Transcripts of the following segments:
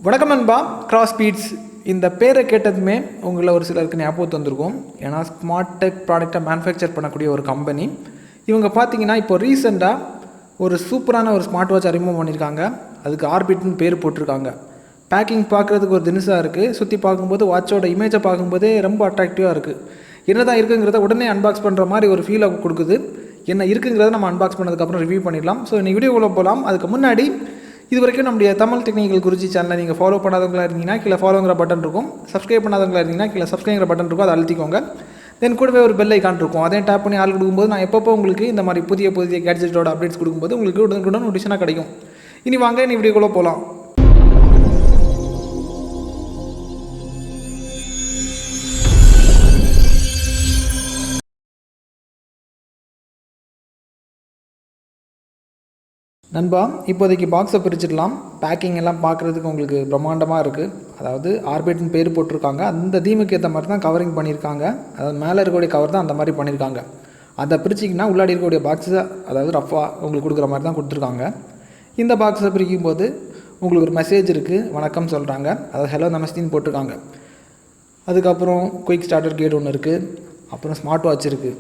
வணக்கம் நண்பா. Crossbeats இந்த பேரை கேட்டதுமே உங்களில் ஒரு சிலருக்கு ஞாபகம் வந்திருக்கும். ஏன்னா ஸ்மார்ட் டெக் ப்ராடக்டை மேனுஃபேக்சர் பண்ணக்கூடிய ஒரு கம்பெனி. இவங்க பார்த்தீங்கன்னா இப்போ ரீசெண்டாக ஒரு சூப்பரான ஒரு ஸ்மார்ட் வாட்ச் அறிமுகம் பண்ணியிருக்காங்க. அதுக்கு ஆர்பிட்னு பேர் போட்டிருக்காங்க. பேக்கிங் பார்க்குறதுக்கு ஒரு தினுசாக இருக்குது. சுற்றி பார்க்கும்போது வாட்சோட இமேஜை பார்க்கும்போதே ரொம்ப அட்ராக்டிவாக இருக்குது. என்ன தான் இருக்குங்கிறத உடனே அன்பாக்ஸ் பண்ணுற மாதிரி ஒரு ஃபீலை கொடுக்குது. என்ன இருக்குங்கிறத நம்ம அன்பாக்ஸ் பண்ணதுக்கப்புறம் ரிவ்யூ பண்ணிடலாம். ஸோ இன்றைக்கி வீடியோக்குள்ளே போகலாம். அதுக்கு முன்னாடி இது வரைக்கும் நம்முடைய தமிழ் டெக்னிக்கல் குருஜி சேனலை நீங்கள் ஃபாலோ பண்ணாதவங்களா இருந்தீங்கன்னா கீழே ஃபாலோங்கிற பட்டன் இருக்கும். சப்ஸ்கிரைப் பண்ணாதவங்களா இருந்தீங்கன்னா கீழே சப்ஸ்கிரைங்கிற பட்டன் இருக்கும், அதை அழுத்திக்கோங்க. தென் கூடவே ஒரு பெல் ஐக்கான் இருக்கும், அதையும் டேப் பண்ணி ஆள் கொடுக்கும்போது நான் எப்பப்போ உங்களுக்கு இந்த மாதிரி புதிய புதிய கேட்ஜெட்டோட அப்டேட்ஸ் கொடுக்கும்போது உங்களுக்கு உடனுக்குடன் நோட்டிஃபிகேஷனாக கிடைக்கும். இனி வாங்க இனி வீடியோக்குள்ளே போகலாம். நண்பா, இப்போதைக்கு பாக்ஸை பிரிச்சிடலாம். பேக்கிங் எல்லாம் பார்க்குறதுக்கு உங்களுக்கு பிரம்மாண்டமாக இருக்குது. அதாவது ஆர்பிட்னு பேர் போட்டிருக்காங்க. அந்த தீமுக்கு ஏற்ற மாதிரி தான் கவரிங் பண்ணியிருக்காங்க. அதாவது மேலே இருக்கக்கூடிய கவர் தான் அந்த மாதிரி பண்ணியிருக்காங்க. அதை பிரிச்சிங்கன்னா உள்ளாடி இருக்கக்கூடிய பாக்ஸை அதாவது ரஃபாக உங்களுக்கு கொடுக்குற மாதிரி தான் கொடுத்துருக்காங்க. இந்த பாக்ஸை பிரிக்கும் போது உங்களுக்கு ஒரு மெசேஜ் இருக்குது, வணக்கம் சொல்கிறாங்க. அதாவது ஹலோ நமஸ்தின்னு போட்டிருக்காங்க. அதுக்கப்புறம் குயிக் ஸ்டார்டர் கேட் ஒன்று இருக்குது. அப்புறம் ஸ்மார்ட் வாட்ச் இருக்குது.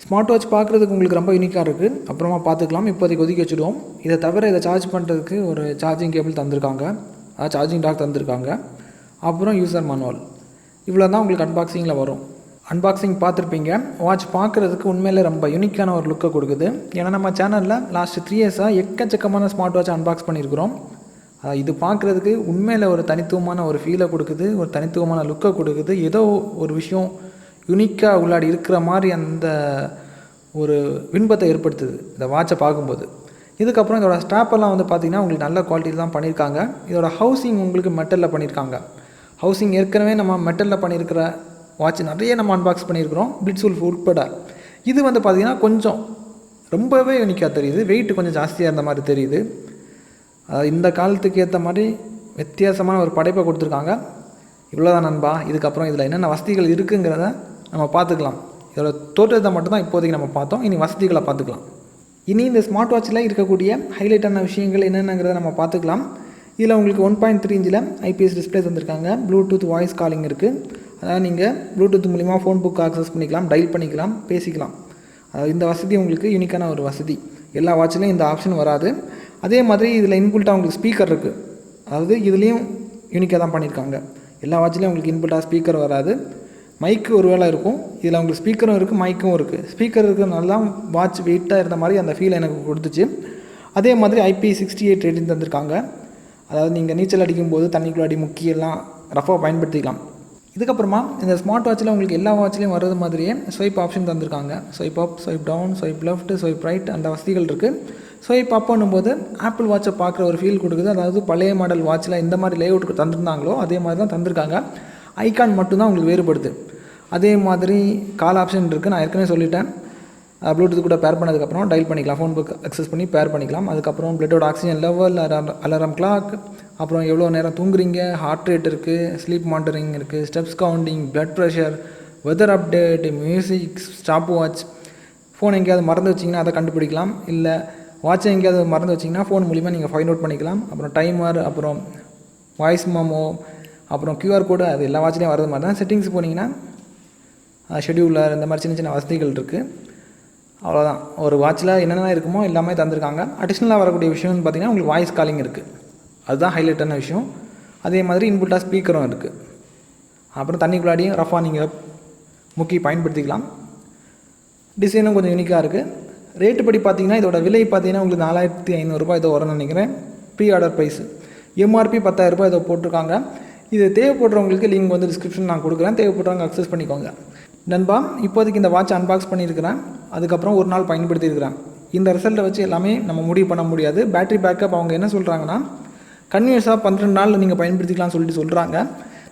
ஸ்மார்ட் வாட்ச் பார்க்குறதுக்கு உங்களுக்கு ரொம்ப யூனிக்காக இருக்குது. அப்புறமா பார்த்துக்கலாம். இப்போதைக்கு ஒதுக்கி வச்சுடுவோம். இதை தவிர இதை சார்ஜ் பண்ணுறதுக்கு ஒரு சார்ஜிங் கேபிள் தந்திருக்காங்க, அதாவது சார்ஜிங் டாக் தந்திருக்காங்க. அப்புறம் யூசர் மேனுவல். இவ்வளோ தான் உங்களுக்கு அன்பாக்சிங்கில் வரும். அன்பாக்சிங் பார்த்துருப்பீங்க. வாட்ச் பார்க்குறதுக்கு உண்மையிலே ரொம்ப யூனிக்கான ஒரு லுக்கை கொடுக்குது. ஏன்னா நம்ம சேனலில் லாஸ்ட் 3 இயர்ஸாக எக்கச்சக்கமான ஸ்மார்ட் வாட்ச் அன்பாக்ஸ் பண்ணியிருக்கிறோம். இது பார்க்குறதுக்கு உண்மையில் ஒரு தனித்துவமான ஒரு ஃபீலை கொடுக்குது, ஒரு தனித்துவமான லுக்கை கொடுக்குது. ஏதோ ஒரு விஷயம் யூனிக்காக உள்ளாடி இருக்கிற மாதிரி அந்த ஒரு விண்பத்தை ஏற்படுத்துது இந்த வாட்சை பார்க்கும்போது. இதுக்கப்புறம் இதோட ஸ்ட்ராப்பெல்லாம் வந்து பார்த்திங்கன்னா உங்களுக்கு நல்ல குவாலிட்டியில் தான் பண்ணியிருக்காங்க. இதோட ஹவுசிங் உங்களுக்கு மெட்டலில் பண்ணியிருக்காங்க. ஹவுசிங் ஏற்கனவே நம்ம மெட்டலில் பண்ணியிருக்கிற வாட்ச் நிறைய நம்ம அன்பாக்ஸ் பண்ணியிருக்கிறோம், பிளிட்ஸ்வுல்ஃப் உட்பட. இது வந்து பார்த்திங்கன்னா கொஞ்சம் ரொம்பவே யூனிக்காக தெரியுது. வெயிட் கொஞ்சம் ஜாஸ்தியாக இருந்த மாதிரி தெரியுது. இந்த காலத்துக்கு ஏற்ற மாதிரி வித்தியாசமான ஒரு படைப்பை கொடுத்துருக்காங்க. இவ்வளோதான் நண்பா. இதுக்கப்புறம் இதில் என்னென்ன வசதிகள் இருக்குங்கிறத நம்ம பார்த்துக்கலாம். இதோட தோற்றத்தை மட்டும்தான் இப்போதைக்கு நம்ம பார்த்தோம். இனி வசதிகளை பார்த்துக்கலாம். இனி இந்த ஸ்மார்ட் வாட்சில் இருக்கக்கூடிய ஹைலைட்டான விஷயங்கள் என்னென்னங்கிறத நம்ம பார்த்துக்கலாம். இதில் உங்களுக்கு 1.3 இன்ச்சில் ஐபிஎஸ் டிஸ்பிளே தந்திருக்காங்க. ப்ளூடூத் வாய்ஸ் காலிங் இருக்குது. அதாவது நீங்கள் ப்ளூடூத் மூலிமா ஃபோன் புக் ஆக்சஸ் பண்ணிக்கலாம், டயல் பண்ணிக்கலாம், பேசிக்கலாம். இந்த வசதி உங்களுக்கு யூனிக்கான ஒரு வசதி. எல்லா வாட்சிலையும் இந்த ஆப்ஷன் வராது. அதே மாதிரி இதில் இன்புல்ட்டாக உங்களுக்கு ஸ்பீக்கர் இருக்குது. அதாவது இதுலேயும் யூனிக்காக தான் பண்ணியிருக்காங்க. எல்லா வாட்சிலையும் உங்களுக்கு இன்புல்ட்டாக ஸ்பீக்கர் வராது. மைக்கு ஒரு வேளை இருக்கும். இதில் உங்களுக்கு ஸ்பீக்கரும் இருக்குது, மைக்கும் இருக்குது. ஸ்பீக்கர் இருக்கிறதுனால தான் வாட்ச் வெயிட்டாக இருந்த மாதிரி அந்த ஃபீல் எனக்கு கொடுத்துச்சு. அதே மாதிரி IP68 ரேட்டிங் தந்திருக்காங்க. அதாவது நீங்கள் நீச்சல் அடிக்கும்போது தண்ணிக்குள்ள அடி முக்கியெல்லாம் ரஃபாக பயன்படுத்திக்கலாம். இதுக்கப்புறமா இந்த ஸ்மார்ட் வாட்சில் உங்களுக்கு எல்லா வாட்ச்லேயும் வர்றது மாதிரியே ஸ்வைப் ஆப்ஷன் தந்திருக்காங்க. Swipe up, swipe down, swipe left, swipe right, அந்த வசதிகள் இருக்குது. ஸ்வைப் அப் பண்ணும்போது ஆப்பிள் வாட்சை பார்க்குற ஒரு ஃபீல் கொடுக்குது. அதாவது பழைய மாடல் வாட்சில் இந்த மாதிரி லேஅவுட் தந்திருந்தாங்களோ அதே மாதிரி தான் தந்திருக்காங்க. ஐக்கான் மட்டும்தான் உங்களுக்கு வேறுபடுது. அதே மாதிரி கால் ஆப்ஷன் இருக்குது. நான் ஏற்கனவே சொல்லிட்டேன். ப்ளூடூத் கூட பேர் பண்ணதுக்கப்புறம் டயல் பண்ணிக்கலாம், ஃபோன் புக் அக்சஸ் பண்ணி பேர் பண்ணிக்கலாம். அதுக்கப்புறம் பிளட்டோட ஆக்சிஜன் லெவல், அலாரம் கிளாக், அப்புறம் எவ்வளோ நேரம் தூங்குறீங்க, ஹார்ட் ரேட் இருக்குது, ஸ்லீப் மானிட்டரிங் இருக்குது, steps counting, blood pressure, weather update, music, stopwatch. Phone எங்கேயாவது மறந்து வச்சிங்கன்னா அதை கண்டுபிடிக்கலாம். இல்லை வாட்சை எங்கேயாவது மறந்து வச்சிங்கன்னா ஃபோன் மூலிமா நீங்கள் ஃபைண்ட் அவுட் பண்ணிக்கலாம். அப்புறம் டைமர், அப்புறம் வாய்ஸ் மெமோ, அப்புறம் கியூஆர் கோடு, அது எல்லா வாட்ச்லேயும் வரது மாதிரி தான். செட்டிங்ஸ் போனீங்கன்னா ஷெடியூலர், இந்த மாதிரி சின்ன சின்ன வசதிகள் இருக்குது. அவ்வளோதான். ஒரு வாட்சில் என்னென்ன இருக்குமோ எல்லாமே தந்திருக்காங்க. அடிஷ்னலாக வரக்கூடிய விஷயம்னு பார்த்திங்கன்னா உங்களுக்கு வாய்ஸ் காலிங் இருக்குது. அதுதான் ஹைலைட்டான விஷயம். அதே மாதிரி இன்புட்டாக ஸ்பீக்கரும் இருக்குது. அப்புறம் தண்ணிக்குள்ளாடியும் ரஃபாக நீங்கள் முக்கி பயன்படுத்திக்கலாம். டிசைனும் கொஞ்சம் யூனிக்காக இருக்குது. ரேட்டு படி பார்த்திங்கன்னா இதோட விலை பார்த்திங்கன்னா உங்களுக்கு 4500 ரூபாய் ஏதோ வரும்னு நினைக்கிறேன். Pre order price. எம்ஆர்பி 10,000 ரூபாய் ஏதோ போட்டிருக்காங்க. இது தேவைப்படுறவங்களுக்கு லிங்க் வந்து டிஸ்கிரிப்ஷன் நான் கொடுக்குறேன், தேவைப்படுறவங்க அக்சஸ் பண்ணிக்கோங்க. நண்பா, இப்போதைக்கு இந்த வாட்ச் அன்பாக்ஸ் பண்ணியிருக்கிறேன். அதுக்கப்புறம் ஒரு நாள் பயன்படுத்தியிருக்கிறேன். இந்த ரிசல்ட்டை வச்சு எல்லாமே நம்ம முடிவு பண்ண முடியாது. பேட்டரி பேக்கப் அவங்க என்ன சொல்கிறாங்கன்னா கன்வினியன்ஸாக 12 நாளில் நீங்கள் பயன்படுத்திக்கலாம்னு சொல்கிறாங்க.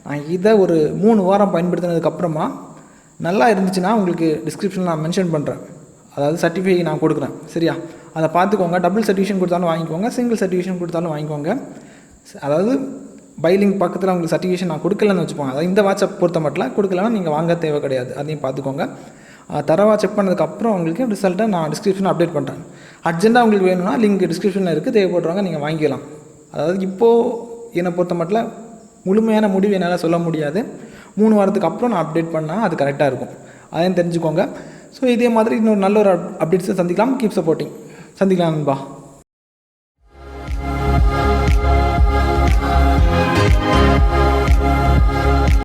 நான் இதை ஒரு 3 வாரம் பயன்படுத்தினதுக்கப்புறமா நல்லா இருந்துச்சுன்னா உங்களுக்கு டிஸ்கிரிப்ஷனில் நான் மென்ஷன் பண்ணுறேன். அதாவது சர்டிஃபை நான் கொடுக்குறேன், சரியா? அதை பார்த்துக்கோங்க. டபுள் சர்டிஃபிகேஷன் கொடுத்தாலும் வாங்கிக்கோங்க, சிங்கிள் சர்டிஃபிகேஷன் கொடுத்தாலும் வாங்கிக்கோங்க. அதாவது பைலிங் பக்கத்தில் உங்களுக்கு சர்டிஃபிகேஷன் நான் கொடுக்கலன்னு வச்சுப்போங்க. அதாவது இந்த வாட்சை பொறுத்த மட்டும் கொடுக்கலன்னா நீங்கள் வாங்க தேவை கிடையாது. அதையும் பார்த்துக்கோங்க. தரவாக செக் பண்ணதுக்கப்புறம் உங்களுக்கு ரிசல்ட்டை நான் டிஸ்கிரிப்ஷனில் அப்டேட் பண்ணுறேன். அர்ஜென்ட்டாக உங்களுக்கு வேணும்னா லிங்க் டிஸ்கிரிப்ஷனில் இருக்குது, தேவைப்படுறவங்க நீங்கள் வாங்கிக்கலாம். அதாவது இப்போது என்னை பொறுத்த மட்டும் முழுமையான முடிவு என்னால் சொல்ல முடியாது. 3 வாரத்துக்கு அப்புறம் நான் அப்டேட் பண்ணால் அது கரெக்டாக இருக்கும். அதையும் தெரிஞ்சுக்கோங்க. ஸோ இதே மாதிரி இன்னொரு நல்ல ஒரு அப்டேட்ஸை சந்திக்கலாம். Keep supporting. சந்திக்கலாம் நண்பா.